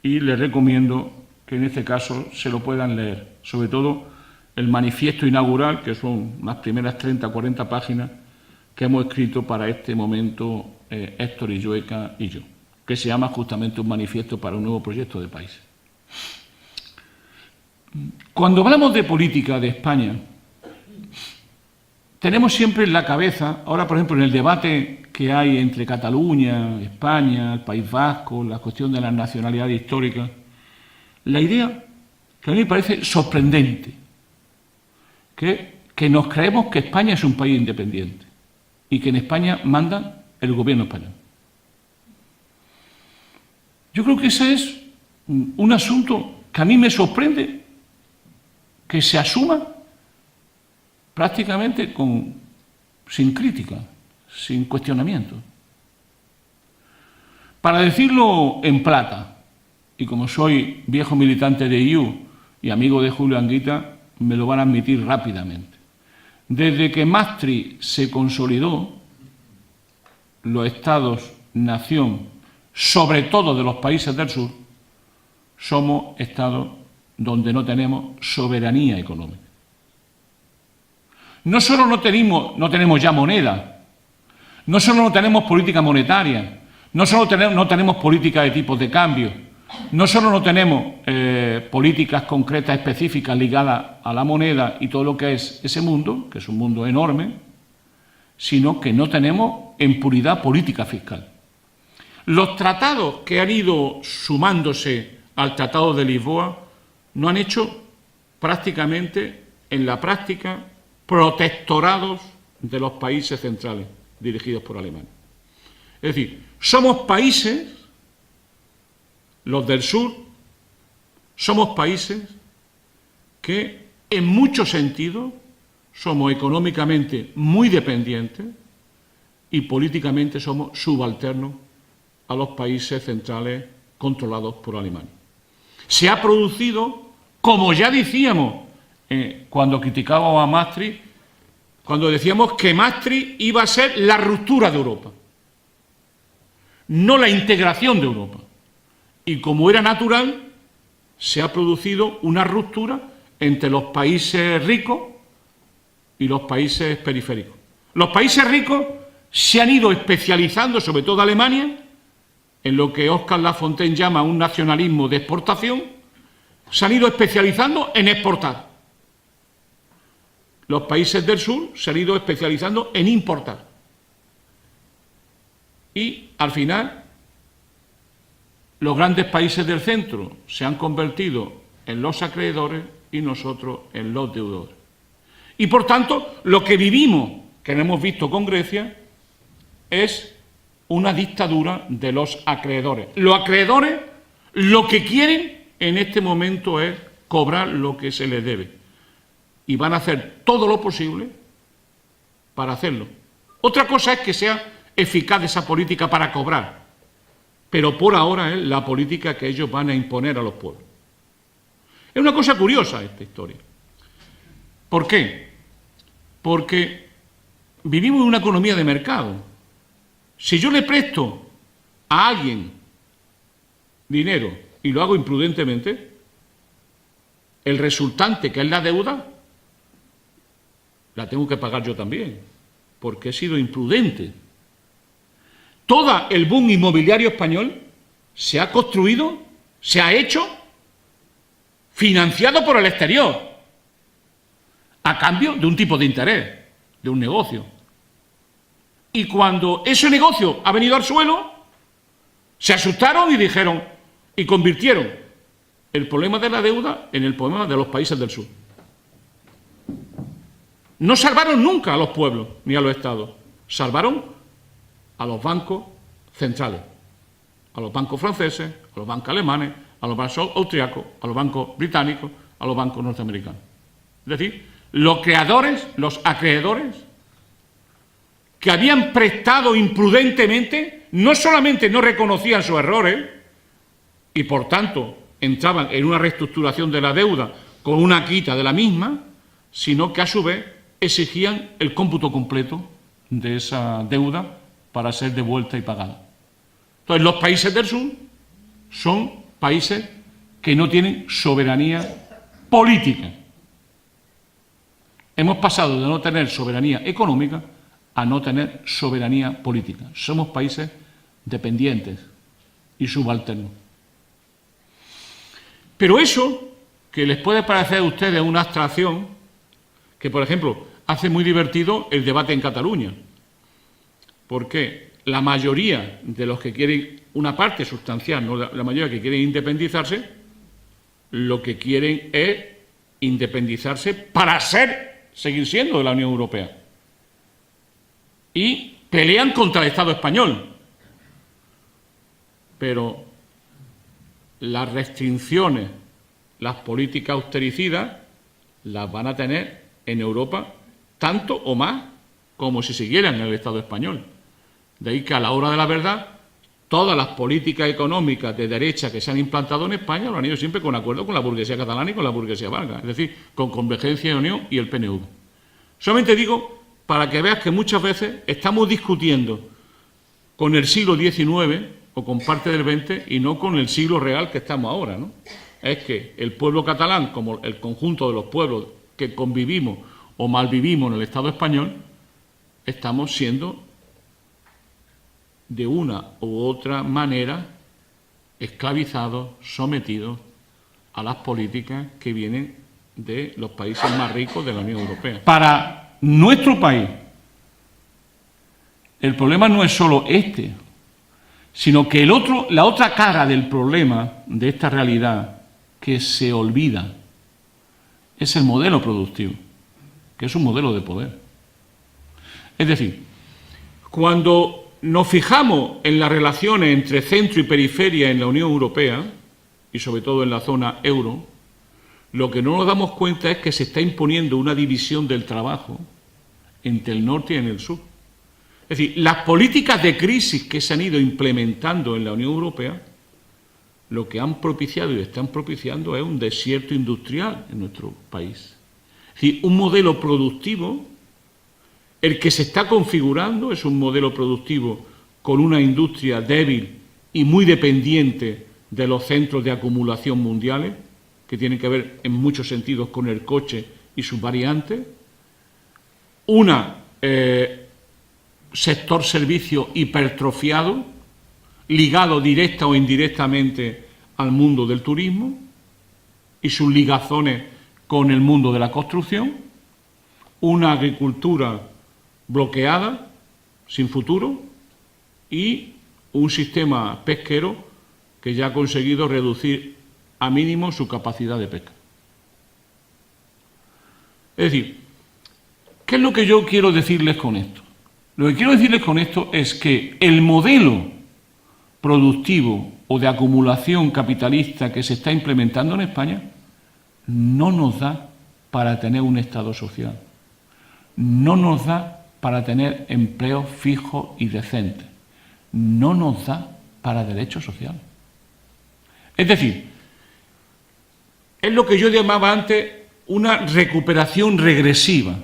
y les recomiendo que en este caso se lo puedan leer, sobre todo el manifiesto inaugural, que son las primeras 30 o 40 páginas que hemos escrito para este momento Héctor Illueca y yo, que se llama justamente un manifiesto para un nuevo proyecto de país. Cuando hablamos de política de España, tenemos siempre en la cabeza, ahora por ejemplo en el debate que hay entre Cataluña, España, el País Vasco, la cuestión de la nacionalidad histórica, la idea que a mí me parece sorprendente, que nos creemos que España es un país independiente y que en España manda el gobierno español. Yo creo que ese es un asunto que a mí me sorprende que se asuma prácticamente sin crítica, sin cuestionamiento. Para decirlo en plata, y como soy viejo militante de IU y amigo de Julio Anguita, me lo van a admitir rápidamente. Desde que Maastricht se consolidó, los estados-nación, sobre todo de los países del sur, somos estados donde no tenemos soberanía económica. No solo no tenemos ya moneda, no solo no tenemos política monetaria, no solo no tenemos política de tipos de cambio, no solo no tenemos políticas concretas específicas ligadas a la moneda y todo lo que es ese mundo, que es un mundo enorme, sino que no tenemos en puridad política fiscal. Los tratados que han ido sumándose al Tratado de Lisboa no han hecho prácticamente, en la práctica, protectorados de los países centrales dirigidos por Alemania. Es decir, somos países, los del sur, somos países que en muchos sentidos somos económicamente muy dependientes y políticamente somos subalternos a los países centrales controlados por Alemania. Se ha producido, como ya decíamos cuando criticábamos a Maastricht, cuando decíamos que Maastricht iba a ser la ruptura de Europa, no la integración de Europa. Y como era natural, se ha producido una ruptura entre los países ricos y los países periféricos. Los países ricos se han ido especializando, sobre todo Alemania, en lo que Óscar Lafontaine llama un nacionalismo de exportación, se han ido especializando en exportar. Los países del sur se han ido especializando en importar. Y, al final, los grandes países del centro se han convertido en los acreedores y nosotros en los deudores. Y, por tanto, lo que vivimos, que no hemos visto con Grecia, es una dictadura de los acreedores. Los acreedores lo que quieren en este momento es cobrar lo que se les debe. Y van a hacer todo lo posible para hacerlo. Otra cosa es que sea eficaz esa política para cobrar. pero por ahora es la política que ellos van a imponer a los pueblos. Es una cosa curiosa esta historia. ¿Por qué? Porque vivimos en una economía de mercado. Si yo le presto a alguien dinero y lo hago imprudentemente, el resultante, que es la deuda, la tengo que pagar yo también, porque he sido imprudente. Todo el boom inmobiliario español se ha construido, se ha hecho, financiado por el exterior, a cambio de un tipo de interés, de un negocio. Y cuando ese negocio ha venido al suelo, se asustaron y dijeron, y convirtieron el problema de la deuda en el problema de los países del sur. No salvaron nunca a los pueblos ni a los estados, salvaron a los bancos centrales, a los bancos franceses, a los bancos alemanes, a los bancos austriacos, a los bancos británicos, a los bancos norteamericanos. Es decir, los creadores, los acreedores, que habían prestado imprudentemente, no solamente no reconocían sus errores y por tanto entraban en una reestructuración de la deuda con una quita de la misma, sino que a su vez exigían el cómputo completo de esa deuda para ser devuelta y pagada. Entonces, los países del sur son países que no tienen soberanía política. Hemos pasado de no tener soberanía económica a no tener soberanía política. Somos países dependientes y subalternos. Pero eso, que les puede parecer a ustedes una abstracción, que por ejemplo hace muy divertido el debate en Cataluña, porque la mayoría de los que quieren, una parte sustancial, no la mayoría que quieren independizarse, lo que quieren es independizarse para seguir siendo de la Unión Europea. Y pelean contra el Estado español. Pero las restricciones, las políticas austericidas, las van a tener en Europa tanto o más como si siguieran en el Estado español. De ahí que a la hora de la verdad, todas las políticas económicas de derecha que se han implantado en España lo han ido siempre con acuerdo con la burguesía catalana y con la burguesía belga, es decir, con Convergencia y Unión y el PNV. Solamente digo para que veas que muchas veces estamos discutiendo con el siglo XIX o con parte del XX y no con el siglo real que estamos ahora, ¿no? Es que el pueblo catalán, como el conjunto de los pueblos que convivimos o malvivimos en el Estado español, estamos siendo de una u otra manera esclavizados, sometidos a las políticas que vienen de los países más ricos de la Unión Europea. Para nuestro país, el problema no es solo este, sino que la otra cara del problema de esta realidad que se olvida es el modelo productivo, que es un modelo de poder. Es decir, cuando nos fijamos en las relaciones entre centro y periferia en la Unión Europea, y sobre todo en la zona euro, lo que no nos damos cuenta es que se está imponiendo una división del trabajo entre el norte y en el sur. Es decir, las políticas de crisis que se han ido implementando en la Unión Europea, lo que han propiciado y están propiciando es un desierto industrial en nuestro país. Es decir, un modelo productivo, el que se está configurando es un modelo productivo con una industria débil y muy dependiente de los centros de acumulación mundiales, que tienen que ver en muchos sentidos con el coche y sus variantes, sector servicio hipertrofiado, ligado directa o indirectamente al mundo del turismo y sus ligazones con el mundo de la construcción, una agricultura bloqueada, sin futuro, y un sistema pesquero que ya ha conseguido reducir a mínimo su capacidad de pesca. Es decir, ¿qué es lo que yo quiero decirles con esto? Lo que quiero decirles con esto es que el modelo productivo o de acumulación capitalista que se está implementando en España no nos da para tener un Estado social, no nos da para tener empleos fijos y decentes, no nos da para derechos sociales. Es decir, es lo que yo llamaba antes una recuperación regresiva.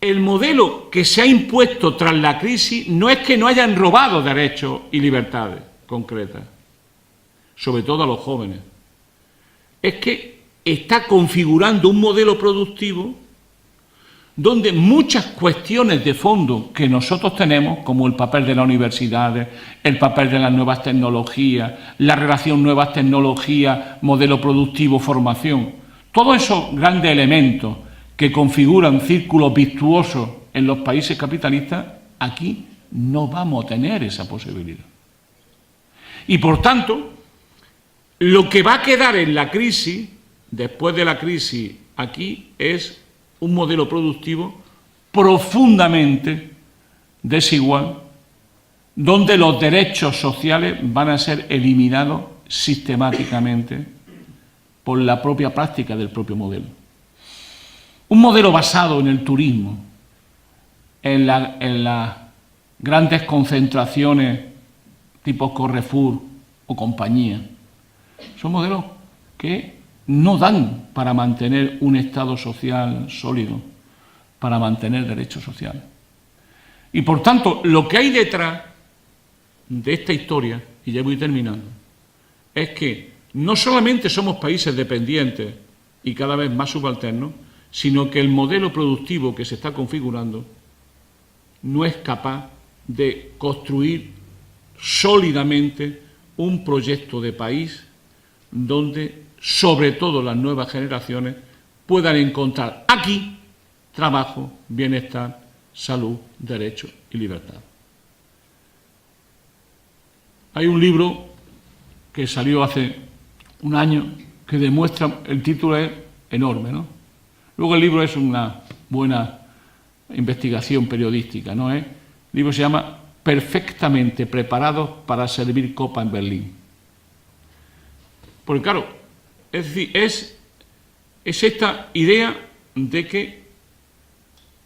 El modelo que se ha impuesto tras la crisis no es que no hayan robado derechos y libertades concretas, sobre todo a los jóvenes. Es que está configurando un modelo productivo donde muchas cuestiones de fondo que nosotros tenemos, como el papel de las universidades, el papel de las nuevas tecnologías, la relación nuevas tecnologías, modelo productivo, formación, todos esos grandes elementos que configuran círculos virtuosos en los países capitalistas, aquí no vamos a tener esa posibilidad. Y por tanto, lo que va a quedar en la crisis, después de la crisis aquí, es un modelo productivo profundamente desigual, donde los derechos sociales van a ser eliminados sistemáticamente por la propia práctica del propio modelo. Un modelo basado en el turismo, en las grandes concentraciones tipo Carrefour o compañía, son modelos que no dan para mantener un Estado social sólido, para mantener derechos sociales. Y por tanto, lo que hay detrás de esta historia, y ya voy terminando, es que no solamente somos países dependientes y cada vez más subalternos, sino que el modelo productivo que se está configurando no es capaz de construir sólidamente un proyecto de país donde, sobre todo las nuevas generaciones, puedan encontrar aquí trabajo, bienestar, salud, derechos y libertad. Hay un libro que salió hace un año que demuestra, el título es enorme, ¿no? Luego el libro es una buena investigación periodística, ¿no? El libro se llama Perfectamente preparados para servir copa en Berlín. Porque claro, es decir, es esta idea de que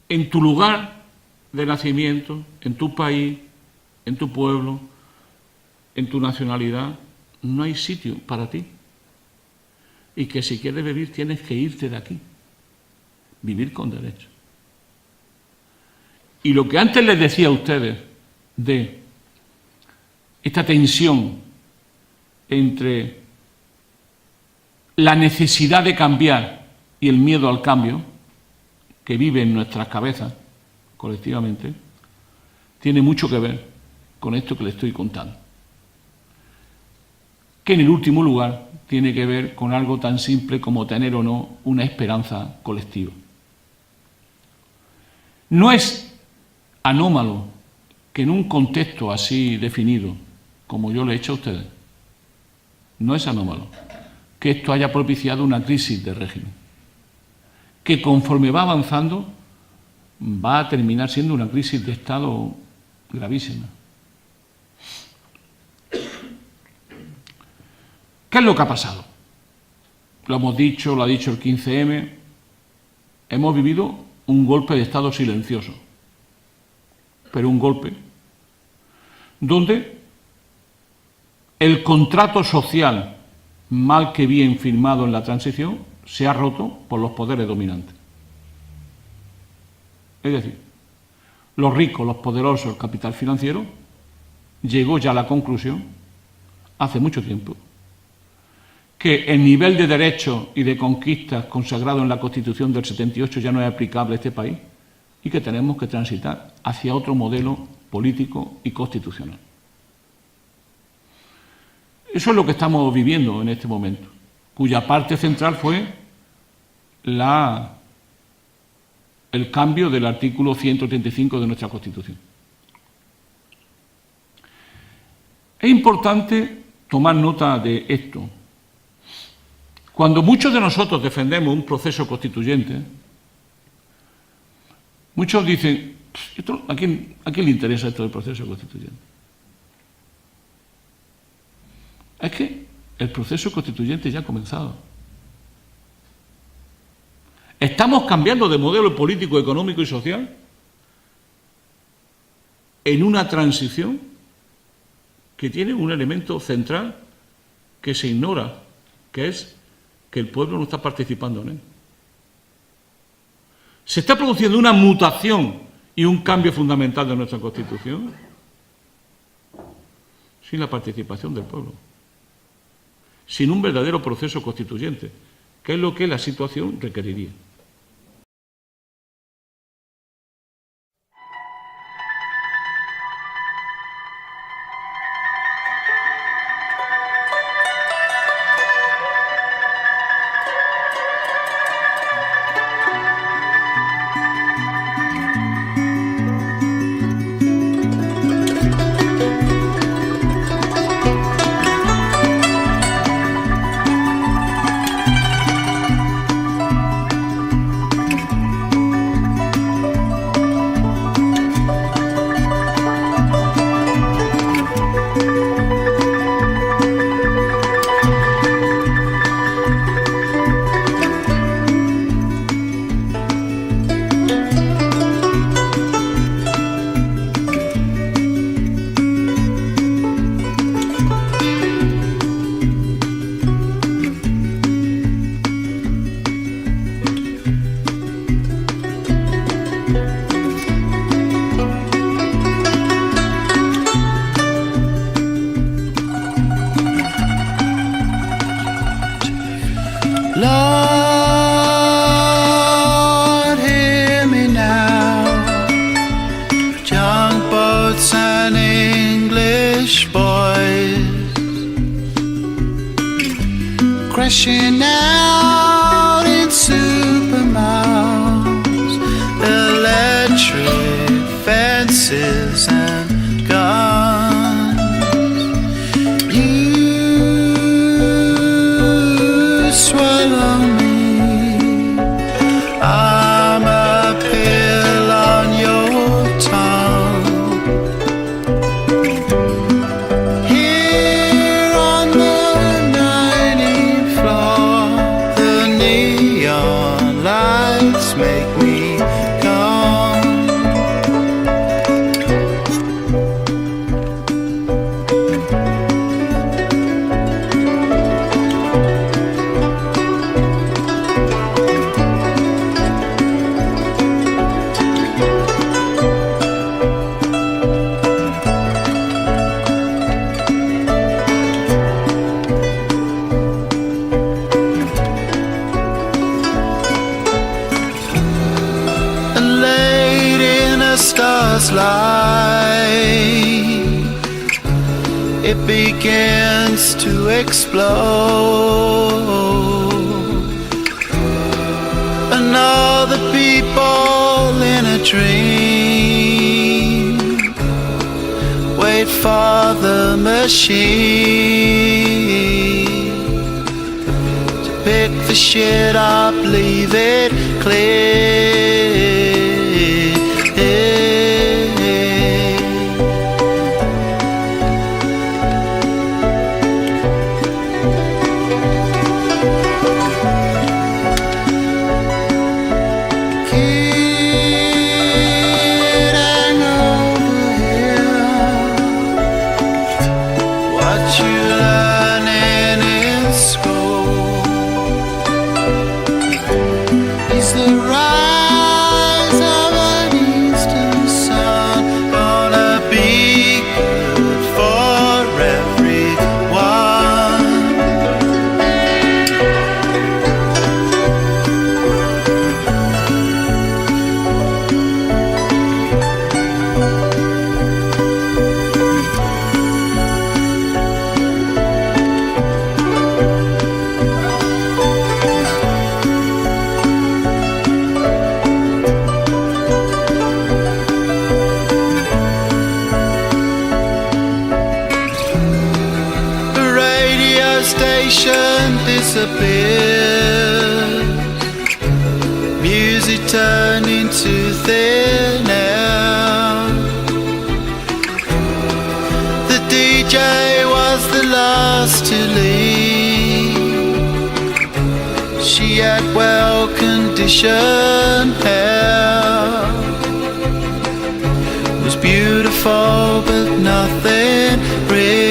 en tu lugar de nacimiento, en tu país, en tu pueblo, en tu nacionalidad, no hay sitio para ti. Y que si quieres vivir tienes que irte de aquí. Vivir con derecho. Y lo que antes les decía a ustedes de esta tensión entre la necesidad de cambiar y el miedo al cambio que vive en nuestras cabezas colectivamente, tiene mucho que ver con esto que les estoy contando. Que en el último lugar tiene que ver con algo tan simple como tener o no una esperanza colectiva. No es anómalo que en un contexto así definido, como yo le he hecho a ustedes, no es anómalo que esto haya propiciado una crisis de régimen, que conforme va avanzando va a terminar siendo una crisis de Estado gravísima. ¿Qué es lo que ha pasado? Lo hemos dicho, lo ha dicho el 15M, hemos vivido un golpe de Estado silencioso, pero un golpe donde el contrato social, mal que bien firmado en la transición, se ha roto por los poderes dominantes. Es decir, los ricos, los poderosos, el capital financiero, llegó ya a la conclusión, hace mucho tiempo, que el nivel de derechos y de conquistas consagrado en la Constitución del 78 ya no es aplicable a este país y que tenemos que transitar hacia otro modelo político y constitucional. Eso es lo que estamos viviendo en este momento, cuya parte central fue el cambio del artículo 135 de nuestra Constitución. Es importante tomar nota de esto. Cuando muchos de nosotros defendemos un proceso constituyente, muchos dicen, ¿a quién le interesa esto del proceso constituyente? Es que el proceso constituyente ya ha comenzado. Estamos cambiando de modelo político, económico y social en una transición que tiene un elemento central que se ignora, que es que el pueblo no está participando en él. ¿Se está produciendo una mutación y un cambio fundamental de nuestra Constitución? Sin la participación del pueblo. Sin un verdadero proceso constituyente, que es lo que la situación requeriría. Lord, hear me now. Young boats and English boys crashing out in supermounts, electric fences and guns. You swallow me, I'm a pill on your tongue. Here on the 90th floor, the neon lights make me come. And late in a star's light, it begins to explode, and all the people in a dream wait for the machine to pick the shit up, leave it clear. Kid, hang over here. What you learning in school is the rise of an eastern sun, gonna be good for everyone. The radio station disappeared, music turned into thin air. The DJ was the last to leave. She had well-conditioned hair, was beautiful but nothing real.